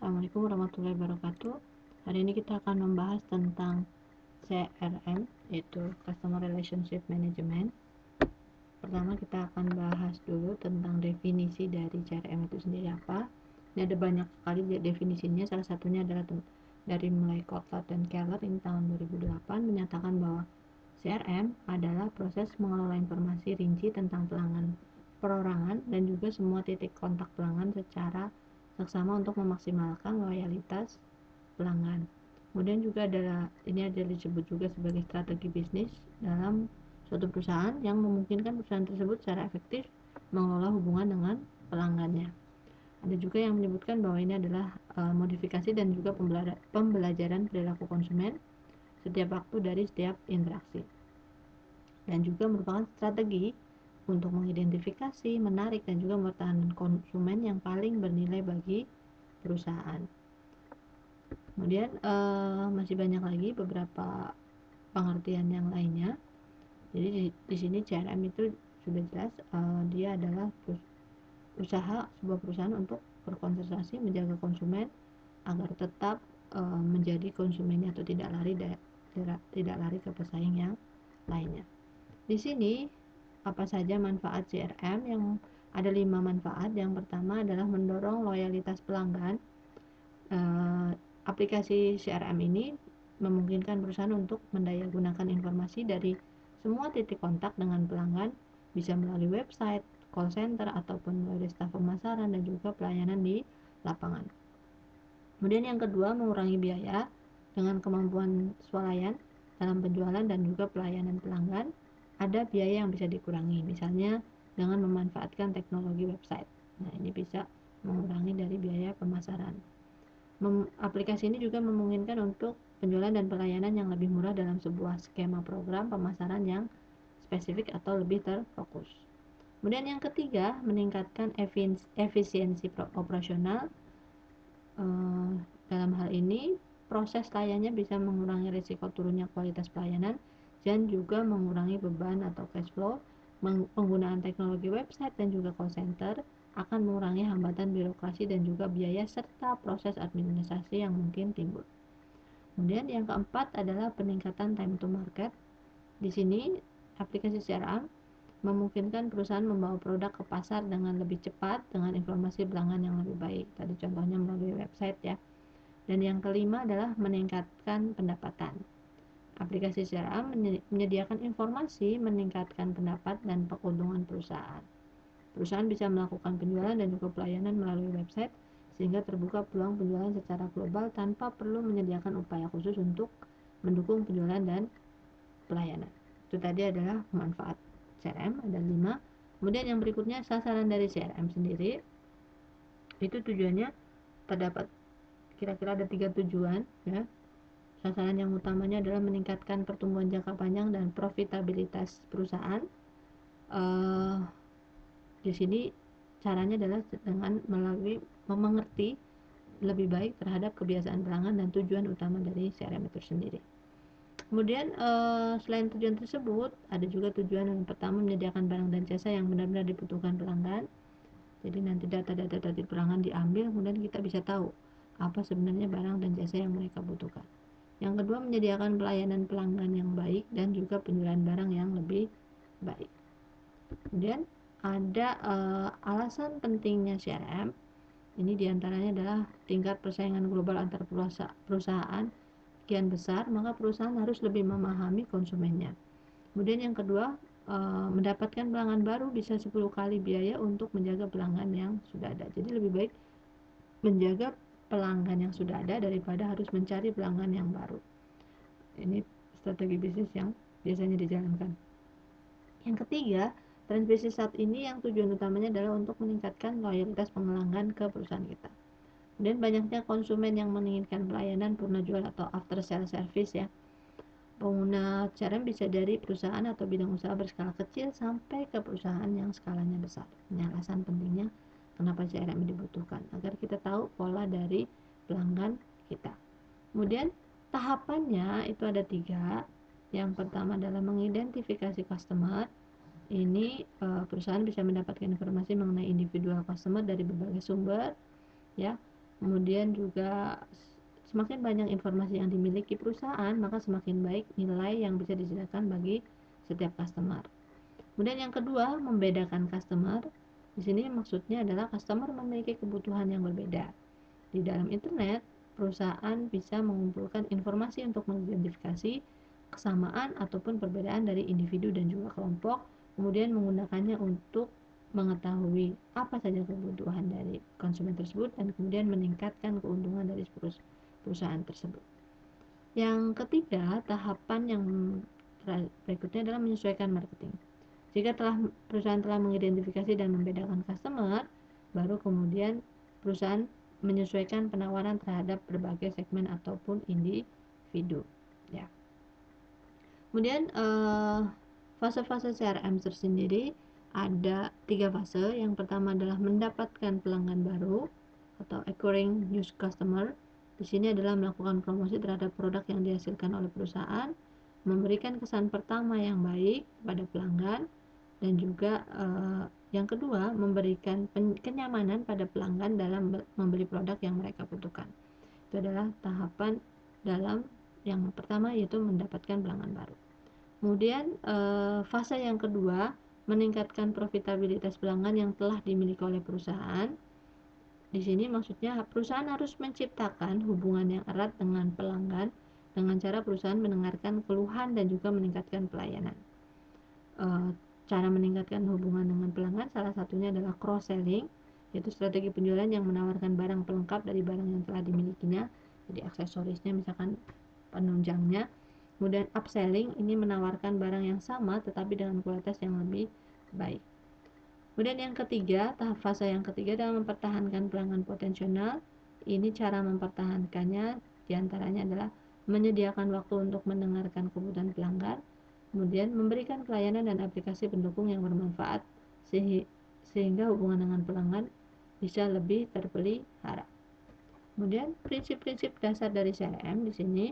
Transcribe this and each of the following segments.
Assalamualaikum warahmatullahi wabarakatuh. Hari ini kita akan membahas tentang CRM, yaitu Customer Relationship Management. Pertama kita akan bahas dulu tentang definisi dari CRM itu sendiri apa. Ini ada banyak sekali definisinya, salah satunya adalah dari mulai Kotler dan Keller ini tahun 2008 menyatakan bahwa CRM adalah proses mengelola informasi rinci tentang pelanggan perorangan dan juga semua titik kontak pelanggan secara seksama untuk memaksimalkan loyalitas pelanggan. Kemudian juga ini disebut juga sebagai strategi bisnis dalam suatu perusahaan yang memungkinkan perusahaan tersebut secara efektif mengelola hubungan dengan pelanggannya. Ada juga yang menyebutkan bahwa ini adalah modifikasi dan juga pembelajaran perilaku konsumen setiap waktu dari setiap interaksi. Dan juga merupakan strategi untuk mengidentifikasi, menarik, dan juga mempertahankan konsumen yang paling bernilai bagi perusahaan. Kemudian masih banyak lagi beberapa pengertian yang lainnya. Jadi di sini CRM itu sudah jelas dia adalah usaha sebuah perusahaan untuk berkonsentrasi menjaga konsumen agar tetap menjadi konsumennya atau tidak lari ke pesaing yang lainnya. Di sini apa saja manfaat CRM? Yang ada 5 manfaat. Yang pertama adalah mendorong loyalitas pelanggan. Aplikasi CRM ini memungkinkan perusahaan untuk mendayagunakan informasi dari semua titik kontak dengan pelanggan, bisa melalui website, call center, ataupun melalui staf pemasaran dan juga pelayanan di lapangan. Kemudian yang kedua, mengurangi biaya dengan kemampuan swalayan dalam penjualan dan juga pelayanan pelanggan. Ada biaya yang bisa dikurangi, misalnya dengan memanfaatkan teknologi website. Nah, ini bisa mengurangi dari biaya pemasaran. Aplikasi ini juga memungkinkan untuk penjualan dan pelayanan yang lebih murah dalam sebuah skema program pemasaran yang spesifik atau lebih terfokus. Kemudian yang ketiga, meningkatkan efisiensi operasional. Dalam hal ini, proses layannya bisa mengurangi risiko turunnya kualitas pelayanan dan juga mengurangi beban atau cash flow. Penggunaan teknologi website dan juga call center akan mengurangi hambatan birokrasi dan juga biaya serta proses administrasi yang mungkin timbul. Kemudian yang keempat adalah peningkatan time to market. Di sini aplikasi CRM memungkinkan perusahaan membawa produk ke pasar dengan lebih cepat dengan informasi pelanggan yang lebih baik. Tadi contohnya melalui website ya. Dan yang kelima adalah meningkatkan pendapatan. Aplikasi CRM menyediakan informasi meningkatkan pendapat dan keuntungan perusahaan. Perusahaan bisa melakukan penjualan dan juga pelayanan melalui website sehingga terbuka peluang penjualan secara global tanpa perlu menyediakan upaya khusus untuk mendukung penjualan dan pelayanan. Itu tadi adalah manfaat CRM, ada 5. Kemudian yang berikutnya, sasaran dari CRM sendiri. Itu tujuannya terdapat kira-kira ada 3 tujuan ya. Sasaran yang utamanya adalah meningkatkan pertumbuhan jangka panjang dan profitabilitas perusahaan. Di sini caranya adalah dengan melalui mengerti lebih baik terhadap kebiasaan pelanggan dan tujuan utama dari CRM itu sendiri. Kemudian selain tujuan tersebut, ada juga tujuan yang pertama menyediakan barang dan jasa yang benar-benar dibutuhkan pelanggan. Jadi nanti data-data dari pelanggan diambil, kemudian kita bisa tahu apa sebenarnya barang dan jasa yang mereka butuhkan. Yang kedua, menyediakan pelayanan pelanggan yang baik dan juga penjualan barang yang lebih baik. Kemudian ada alasan pentingnya CRM. Ini diantaranya adalah tingkat persaingan global antar perusahaan kian besar, maka perusahaan harus lebih memahami konsumennya. Kemudian yang kedua, mendapatkan pelanggan baru bisa 10 kali biaya untuk menjaga pelanggan yang sudah ada. Jadi lebih baik menjaga pelanggan yang sudah ada daripada harus mencari pelanggan yang baru. Ini strategi bisnis yang biasanya dijalankan. Yang ketiga, tren bisnis saat ini yang tujuan utamanya adalah untuk meningkatkan loyalitas pelanggan ke perusahaan kita. Kemudian banyaknya konsumen yang menginginkan pelayanan purna jual atau after sale service ya. Pengguna CRM bisa dari perusahaan atau bidang usaha berskala kecil sampai ke perusahaan yang skalanya besar. Ini alasan pentingnya kenapa CRM dibutuhkan, agar kita tahu pola dari pelanggan kita. Kemudian tahapannya itu ada 3. Yang pertama adalah mengidentifikasi customer. Ini perusahaan bisa mendapatkan informasi mengenai individual customer dari berbagai sumber ya. Kemudian juga semakin banyak informasi yang dimiliki perusahaan, maka semakin baik nilai yang bisa disediakan bagi setiap customer. Kemudian yang kedua, membedakan customer. Di sini maksudnya adalah customer memiliki kebutuhan yang berbeda. Di dalam internet, perusahaan bisa mengumpulkan informasi untuk mengidentifikasi kesamaan ataupun perbedaan dari individu dan juga kelompok, kemudian menggunakannya untuk mengetahui apa saja kebutuhan dari konsumen tersebut dan kemudian meningkatkan keuntungan dari perusahaan tersebut. Yang ketiga, tahapan yang berikutnya adalah menyesuaikan marketing. Jika perusahaan telah mengidentifikasi dan membedakan customer, baru kemudian perusahaan menyesuaikan penawaran terhadap berbagai segmen ataupun individu. Ya. Kemudian fase-fase CRM tersendiri ada 3 fase. Yang pertama adalah mendapatkan pelanggan baru atau acquiring new customer. Di sini adalah melakukan promosi terhadap produk yang dihasilkan oleh perusahaan, memberikan kesan pertama yang baik pada pelanggan, dan juga yang kedua memberikan kenyamanan pada pelanggan dalam membeli produk yang mereka butuhkan. Itu adalah tahapan dalam yang pertama, yaitu mendapatkan pelanggan baru. Kemudian fase yang kedua, meningkatkan profitabilitas pelanggan yang telah dimiliki oleh perusahaan. Di sini maksudnya perusahaan harus menciptakan hubungan yang erat dengan pelanggan dengan cara perusahaan mendengarkan keluhan dan juga meningkatkan pelayanan. Cara meningkatkan hubungan dengan pelanggan salah satunya adalah cross-selling, yaitu strategi penjualan yang menawarkan barang pelengkap dari barang yang telah dimilikinya, jadi aksesorisnya misalkan penunjangnya. Kemudian upselling, ini menawarkan barang yang sama tetapi dengan kualitas yang lebih baik. Kemudian yang ketiga, tahap fase yang ketiga adalah mempertahankan pelanggan potensial. Ini cara mempertahankannya diantaranya adalah menyediakan waktu untuk mendengarkan kebutuhan pelanggan, kemudian memberikan pelayanan dan aplikasi pendukung yang bermanfaat sehingga hubungan dengan pelanggan bisa lebih terpelihara. Kemudian prinsip-prinsip dasar dari CRM di sini,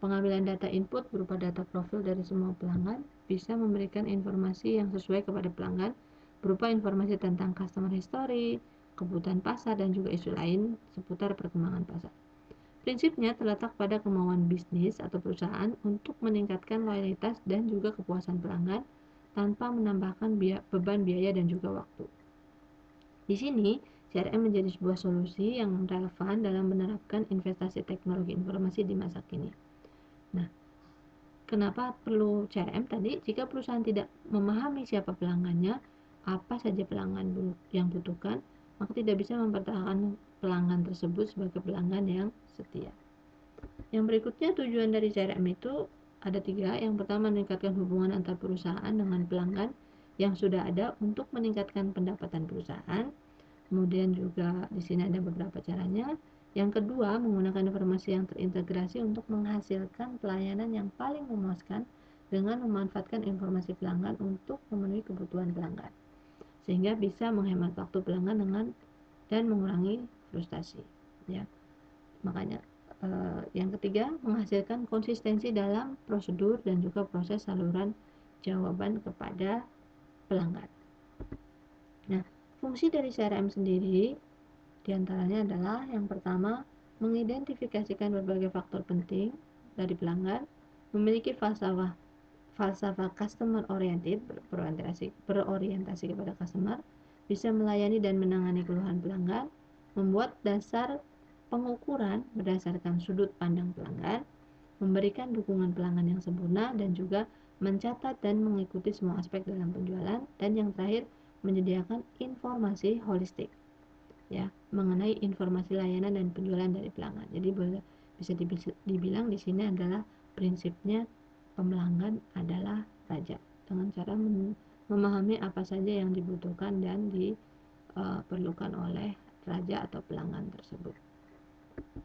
pengambilan data input berupa data profil dari semua pelanggan bisa memberikan informasi yang sesuai kepada pelanggan berupa informasi tentang customer history, kebutuhan pasar, dan juga isu lain seputar perkembangan pasar. Prinsipnya terletak pada kemauan bisnis atau perusahaan untuk meningkatkan loyalitas dan juga kepuasan pelanggan tanpa menambahkan beban biaya dan juga waktu. Di sini, CRM menjadi sebuah solusi yang relevan dalam menerapkan investasi teknologi informasi di masa kini. Nah, kenapa perlu CRM tadi? Jika perusahaan tidak memahami siapa pelanggannya, apa saja pelanggan yang butuhkan, maka tidak bisa mempertahankan pelanggan tersebut sebagai pelanggan yang setia. Yang berikutnya, tujuan dari CRM itu ada 3. Yang pertama, meningkatkan hubungan antar perusahaan dengan pelanggan yang sudah ada untuk meningkatkan pendapatan perusahaan. Kemudian juga di sini ada beberapa caranya. Yang kedua, menggunakan informasi yang terintegrasi untuk menghasilkan pelayanan yang paling memuaskan dengan memanfaatkan informasi pelanggan untuk memenuhi kebutuhan pelanggan, sehingga bisa menghemat waktu pelanggan dan mengurangi frustasi. Ya, makanya yang ketiga, menghasilkan konsistensi dalam prosedur dan juga proses saluran jawaban kepada pelanggan. Nah, fungsi dari CRM sendiri diantaranya adalah yang pertama, mengidentifikasikan berbagai faktor penting dari pelanggan, memiliki falsafah customer oriented, berorientasi kepada customer, bisa melayani dan menangani keluhan pelanggan, membuat dasar pengukuran berdasarkan sudut pandang pelanggan, memberikan dukungan pelanggan yang sempurna, dan juga mencatat dan mengikuti semua aspek dalam penjualan, dan yang terakhir menyediakan informasi holistik ya mengenai informasi layanan dan penjualan dari pelanggan. Jadi bisa dibilang di sini adalah prinsipnya pelanggan adalah raja, dengan cara memahami apa saja yang dibutuhkan dan diperlukan oleh raja atau pelanggan tersebut.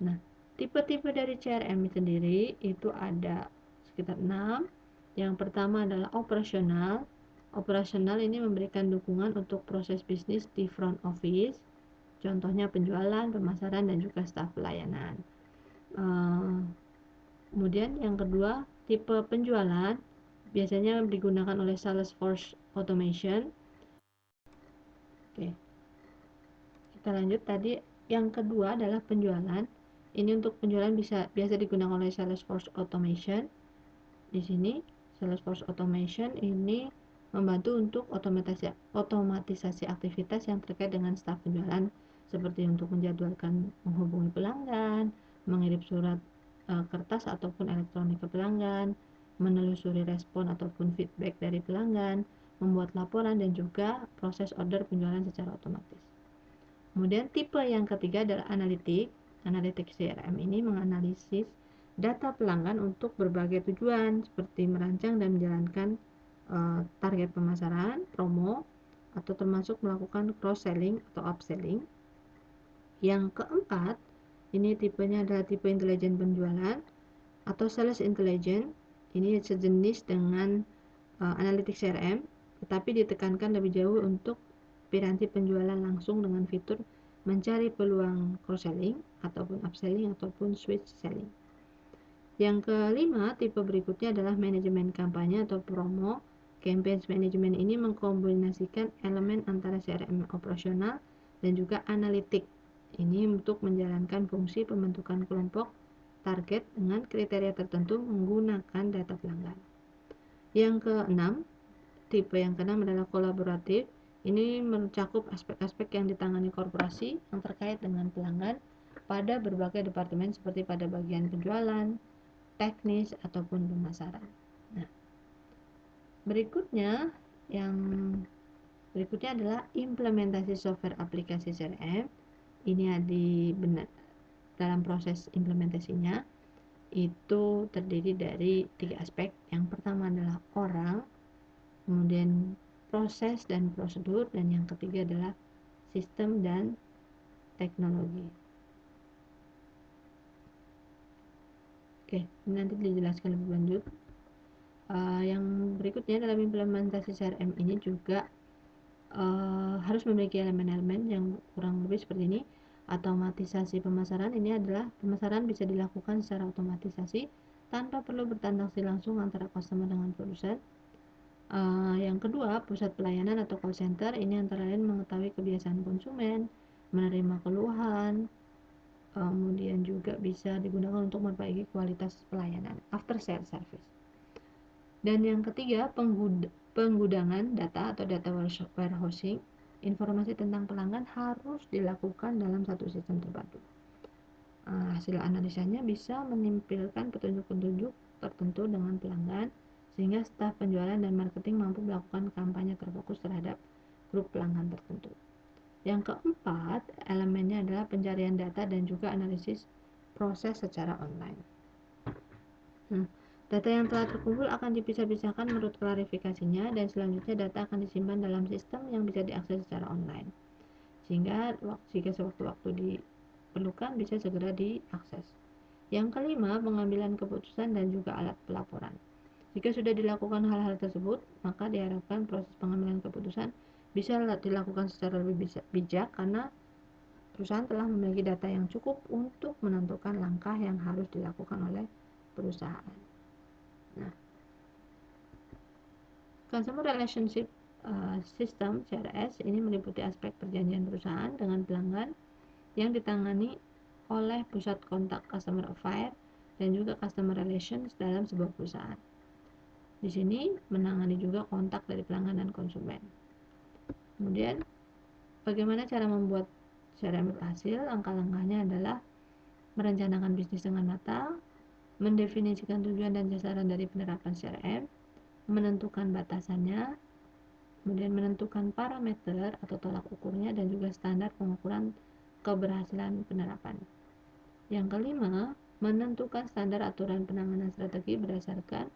Nah, tipe-tipe dari CRM sendiri itu ada sekitar 6. Yang pertama adalah operasional. Operasional ini memberikan dukungan untuk proses bisnis di front office, contohnya penjualan, pemasaran, dan juga staf pelayanan. Kemudian yang kedua, tipe penjualan biasanya digunakan oleh Salesforce Automation. Oke, kita lanjut tadi Yang kedua adalah penjualan. Ini untuk penjualan biasa digunakan oleh Salesforce Automation. Di sini Salesforce Automation ini membantu untuk otomatisasi aktivitas yang terkait dengan staf penjualan, seperti untuk menjadwalkan menghubungi pelanggan, mengirim surat kertas ataupun elektronik ke pelanggan, menelusuri respon ataupun feedback dari pelanggan, membuat laporan, dan juga proses order penjualan secara otomatis. Kemudian tipe yang ketiga adalah analitik. Analitik CRM ini menganalisis data pelanggan untuk berbagai tujuan, seperti merancang dan menjalankan target pemasaran, promo, atau termasuk melakukan cross-selling atau upselling. Yang keempat, ini tipenya adalah tipe intelijen penjualan atau sales intelligence. Ini sejenis dengan analitik CRM, tetapi ditekankan lebih jauh untuk piranti penjualan langsung dengan fitur mencari peluang cross-selling ataupun upselling ataupun switch selling. Yang kelima, tipe berikutnya adalah manajemen kampanye atau promo. Campaign management ini mengkombinasikan elemen antara CRM operasional dan juga analitik. Ini untuk menjalankan fungsi pembentukan kelompok target dengan kriteria tertentu menggunakan data pelanggan. Yang keenam, tipe yang keenam adalah kolaboratif. Ini mencakup aspek-aspek yang ditangani korporasi yang terkait dengan pelanggan pada berbagai departemen seperti pada bagian penjualan, teknis, ataupun pemasaran. Nah, yang berikutnya adalah implementasi software aplikasi CRM. Ini dalam proses implementasinya itu terdiri dari 3 aspek. Yang pertama adalah orang, kemudian proses dan prosedur, dan yang ketiga adalah sistem dan teknologi. Oke, nanti dijelaskan lebih lanjut. Yang berikutnya dalam implementasi CRM ini juga harus memiliki elemen-elemen yang kurang lebih seperti ini. Otomatisasi pemasaran ini adalah pemasaran bisa dilakukan secara otomatisasi tanpa perlu bertransaksi langsung antara customer dengan produsen. Yang kedua, pusat pelayanan atau call center ini antara lain mengetahui kebiasaan konsumen, menerima keluhan, kemudian juga bisa digunakan untuk memperbaiki kualitas pelayanan after sale service. Dan yang ketiga, penggudangan data atau data warehousing. Informasi tentang pelanggan harus dilakukan dalam satu sistem terpadu. Hasil analisanya bisa menampilkan petunjuk-petunjuk tertentu dengan pelanggan, sehingga staf penjualan dan marketing mampu melakukan kampanye terfokus terhadap grup pelanggan tertentu. Yang keempat, elemennya adalah pencarian data dan juga analisis proses secara online. Data yang telah terkumpul akan dipisah-pisahkan menurut klarifikasinya, dan selanjutnya data akan disimpan dalam sistem yang bisa diakses secara online, sehingga jika sewaktu-waktu diperlukan bisa segera diakses. Yang kelima, pengambilan keputusan dan juga alat pelaporan. Jika sudah dilakukan hal-hal tersebut, maka diharapkan proses pengambilan keputusan bisa dilakukan secara lebih bijak karena perusahaan telah memiliki data yang cukup untuk menentukan langkah yang harus dilakukan oleh perusahaan. Nah, Customer Relationship System (CRS) ini meliputi aspek perjanjian perusahaan dengan pelanggan yang ditangani oleh pusat kontak Customer Affairs dan juga Customer Relations dalam sebuah perusahaan. Di sini menangani juga kontak dari pelanggan dan konsumen. Kemudian, bagaimana cara membuat CRM berhasil? Langkah-langkahnya adalah merencanakan bisnis dengan matang, mendefinisikan tujuan dan sasaran dari penerapan CRM, menentukan batasannya, kemudian menentukan parameter atau tolak ukurnya dan juga standar pengukuran keberhasilan penerapan. Yang kelima, menentukan standar aturan penanganan strategi berdasarkan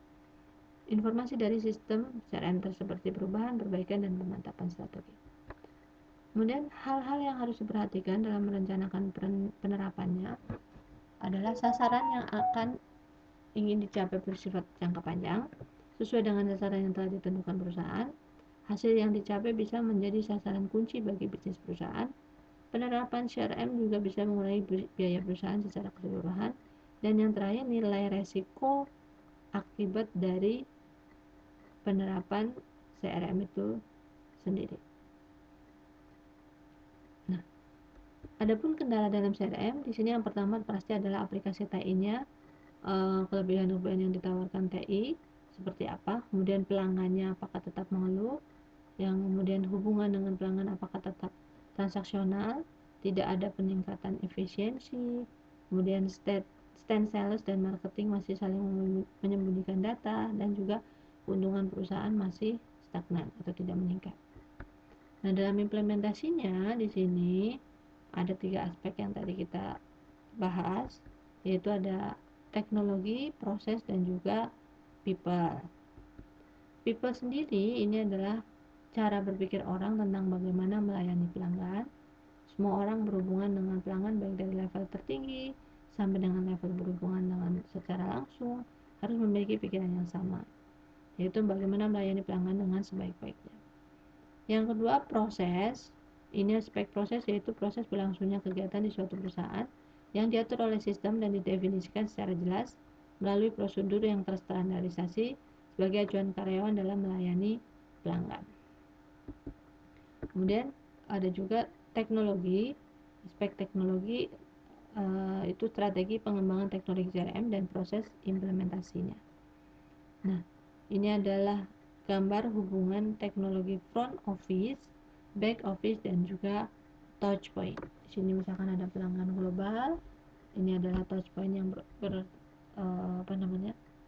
informasi dari sistem CRM seperti perubahan, perbaikan, dan pemantapan strategi. Kemudian hal-hal yang harus diperhatikan dalam merencanakan penerapannya adalah sasaran yang akan ingin dicapai bersifat jangka panjang sesuai dengan sasaran yang telah ditentukan perusahaan. Hasil yang dicapai bisa menjadi sasaran kunci bagi bisnis perusahaan. Penerapan CRM juga bisa mengurangi biaya perusahaan secara keseluruhan. Dan yang terakhir, nilai resiko akibat dari penerapan CRM itu sendiri. Nah, Adapun kendala dalam CRM, di sini yang pertama pasti adalah aplikasi TI-nya, kelebihan-kelebihan yang ditawarkan TI seperti apa, kemudian pelanggannya apakah tetap mengeluh, yang kemudian hubungan dengan pelanggan apakah tetap transaksional, tidak ada peningkatan efisiensi, kemudian stand sales dan marketing masih saling menyembunyikan data, dan juga keuntungan perusahaan masih stagnan atau tidak meningkat. Nah, dalam implementasinya di sini ada 3 aspek yang tadi kita bahas, yaitu ada teknologi, proses, dan juga people. People sendiri ini adalah cara berpikir orang tentang bagaimana melayani pelanggan. Semua orang berhubungan dengan pelanggan baik dari level tertinggi sampai dengan level berhubungan dengan secara langsung harus memiliki pikiran yang sama, yaitu bagaimana melayani pelanggan dengan sebaik-baiknya. Yang kedua, proses. Ini aspek proses, yaitu proses berlangsungnya kegiatan di suatu perusahaan yang diatur oleh sistem dan didefinisikan secara jelas melalui prosedur yang terstandarisasi sebagai acuan karyawan dalam melayani pelanggan. Kemudian ada juga teknologi. Aspek teknologi itu strategi pengembangan teknologi CRM dan proses implementasinya. Nah, ini adalah gambar hubungan teknologi front office, back office, dan juga touch point. Di sini misalkan ada pelanggan global, ini adalah touch point yang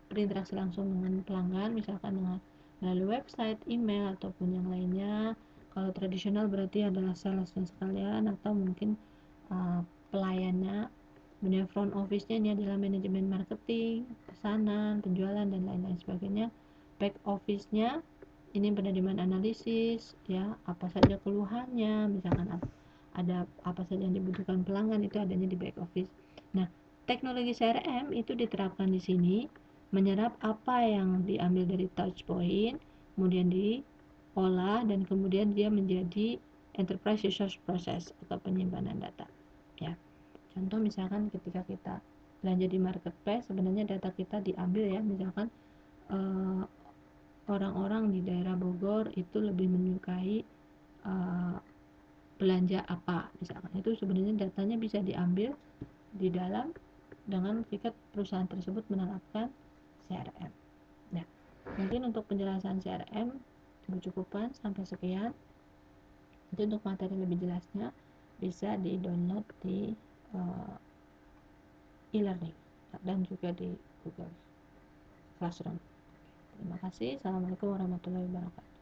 berinteraksi langsung dengan pelanggan, misalkan dengan melalui website, email, ataupun yang lainnya. Kalau tradisional berarti adalah salesnya sekalian atau mungkin pelayannya. Kemudian front office-nya ini adalah manajemen marketing, pesanan, penjualan, dan lain-lain sebagainya. Back office-nya ini penerimaan analisis, ya, apa saja keluhannya, misalkan ada apa saja yang dibutuhkan pelanggan, itu adanya di back office. Nah, teknologi CRM itu diterapkan di sini, menyerap apa yang diambil dari touch point, kemudian diolah, dan kemudian dia menjadi enterprise resource process atau penyimpanan data, ya. Contoh misalkan ketika kita belanja di marketplace, sebenarnya data kita diambil, ya, misalkan orang-orang di daerah Bogor itu lebih menyukai belanja apa, misalkan itu sebenarnya datanya bisa diambil di dalam dengan ketika perusahaan tersebut menerapkan CRM. Nah, mungkin untuk penjelasan CRM cukup-cukupan sampai sekian. Nanti untuk materi lebih jelasnya bisa di-download di e-learning dan juga di Google Classroom. Terima kasih. Assalamualaikum warahmatullahi wabarakatuh.